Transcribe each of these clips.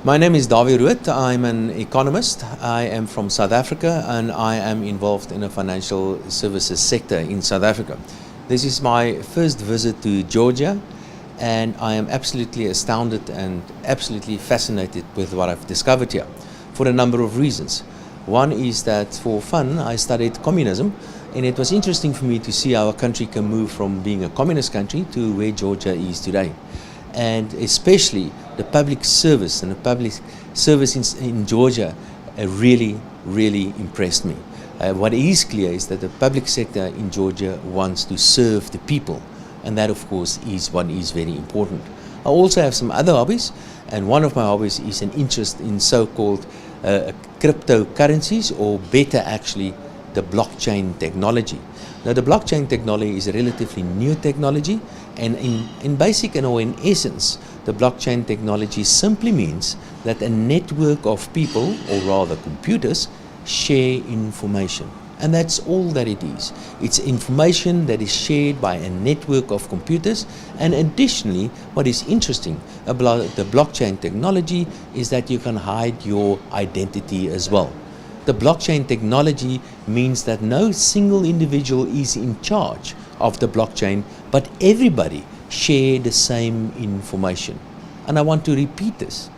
My name is Dawie Roodt. I'm an economist. I am from South Africa and I am involved in the financial services sector in South Africa. This is my first visit to Georgia and I am absolutely astounded and absolutely fascinated with what I've discovered here for a number of reasons. One is that for fun I studied communism and it was interesting for me to see how a country can move from being a communist country to where Georgia is today. And especially the public service and the public service in Georgia really impressed me. What is clear is that the public sector in Georgia wants to serve the people, and that of course is what is very important. I also have some other hobbies, and one of my hobbies is an interest in so-called cryptocurrencies, or better actually the blockchain technology. Now the blockchain technology is a relatively new technology, and in basic and or in essence, the blockchain technology simply means that a network of people, or rather computers, share information. And that's all that it is. It's information that is shared by a network of computers. And additionally, what is interesting about the blockchain technology is that you can hide your identity as well. The blockchain technology means that no single individual is in charge of the blockchain, but everybody share the same information. And I want to repeat this.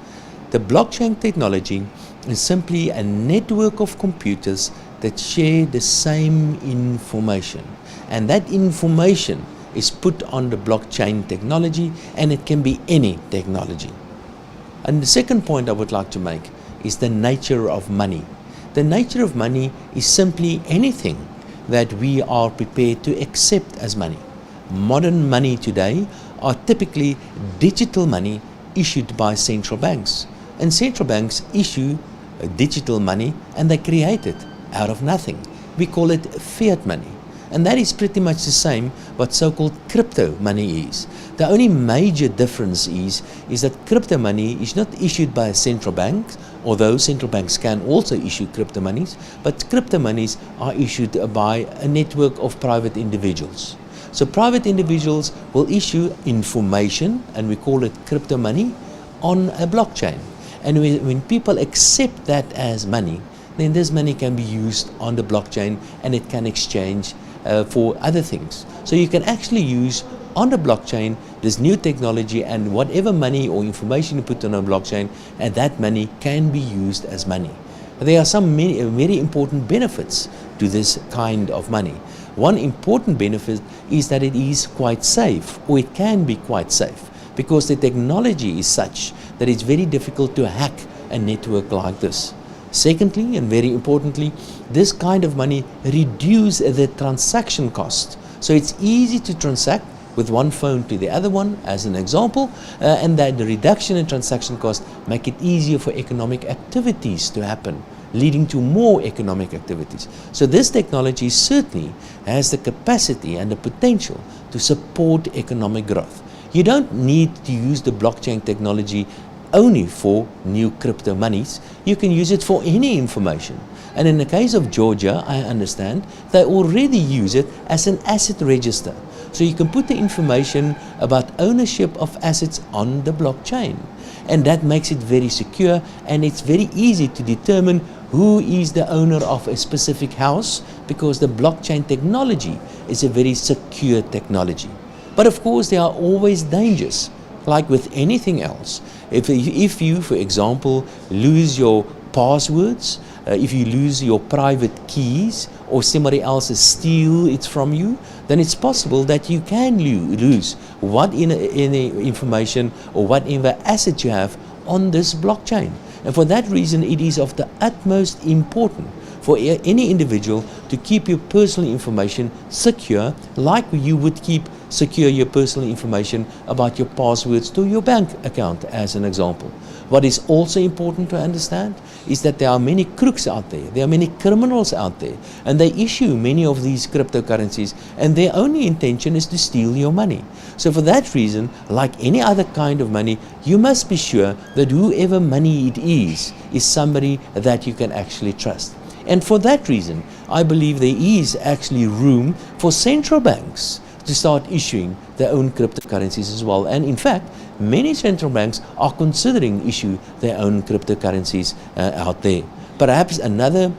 The blockchain technology is simply a network of computers that share the same information. And that information is put on the blockchain technology, and it can be any technology. And the second point I would like to make is the nature of money. The nature of money is simply anything that we are prepared to accept as money. Modern money today are typically digital money issued by central banks. And central banks issue digital money and they create it out of nothing. We call it fiat money. And that is pretty much the same what so-called crypto money is. The only major difference is that crypto money is not issued by a central bank, although central banks can also issue crypto monies, but crypto monies are issued by a network of private individuals. So private individuals will issue information, and we call it crypto money, on a blockchain. And when people accept that as money, then this money can be used on the blockchain and it can exchange for other things. So you can actually use on the blockchain this new technology, and whatever money or information you put on a blockchain, and that money can be used as money. There are some very important benefits to this kind of money. One important benefit is that it is quite safe, or it can be quite safe, because the technology is such that it's very difficult to hack a network like this. Secondly, and very importantly, this kind of money reduces the transaction cost. So it's easy to transact with one phone to the other one, as an example, and that the reduction in transaction cost make it easier for economic activities to happen, leading to more economic activities. So this technology certainly has the capacity and the potential to support economic growth. You don't need to use the blockchain technology only for new crypto monies. You can use it for any information. And in the case of Georgia, I understand they already use it as an asset register. So you can put the information about ownership of assets on the blockchain. And that makes it very secure, and it's very easy to determine who is the owner of a specific house, because the blockchain technology is a very secure technology. But of course there are always dangers, like with anything else. If you, for example, lose your passwords, if you lose your private keys, or somebody else steal it from you, then it's possible that you can lose any information or whatever asset you have on this blockchain. And for that reason, it is of the utmost important for any individual to keep your personal information secure, like you would keep secure your personal information about your passwords to your bank account, as an example. What is also important to understand is that there are many crooks out there, there are many criminals out there, and they issue many of these cryptocurrencies, and their only intention is to steal your money. So for that reason, like any other kind of money, you must be sure that whoever money it is somebody that you can actually trust. And for that reason, I believe there is actually room for central banks to start issuing their own cryptocurrencies as well. And in fact, many central banks are considering issue their own cryptocurrencies out there. Perhaps another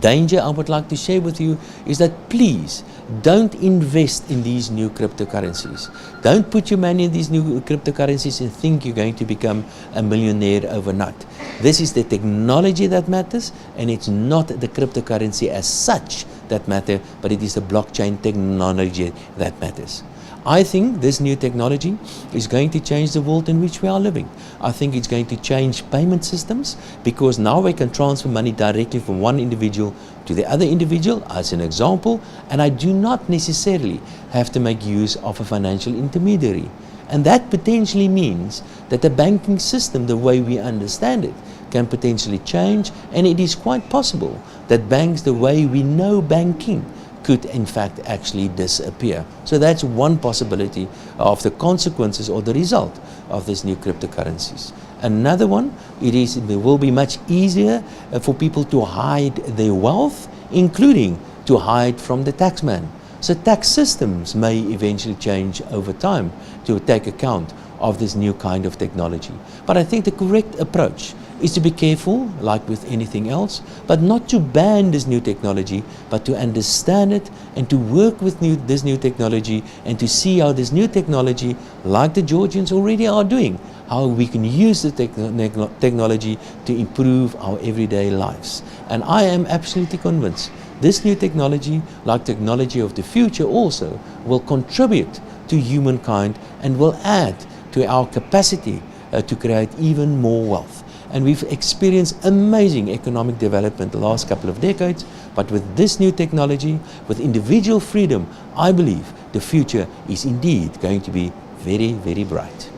danger I would like to share with you is that please don't invest in these new cryptocurrencies. Don't put your money in these new cryptocurrencies and think you're going to become a millionaire overnight. This is the technology that matters, and it's not the cryptocurrency as such that matters, but it is the blockchain technology that matters. I think this new technology is going to change the world in which we are living. I think it's going to change payment systems, because now we can transfer money directly from one individual to the other individual, as an example, and I do not necessarily have to make use of a financial intermediary. And that potentially means that the banking system, the way we understand it, can potentially change, and it is quite possible that banks, the way we know banking, could in fact actually disappear. So that's one possibility of the consequences or the result of these new cryptocurrencies. Another one, it will be much easier for people to hide their wealth, including to hide from the taxman. So tax systems may eventually change over time to take account of this new kind of technology. But I think the correct approach is to be careful, like with anything else, but not to ban this new technology, but to understand it and to work with this new technology, and to see how this new technology, like the Georgians already are doing, how we can use the technology to improve our everyday lives. And I am absolutely convinced this new technology, like technology of the future also, will contribute to humankind and will add to our capacity to create even more wealth. And we've experienced amazing economic development the last couple of decades, but with this new technology, with individual freedom, I believe the future is indeed going to be very, very bright.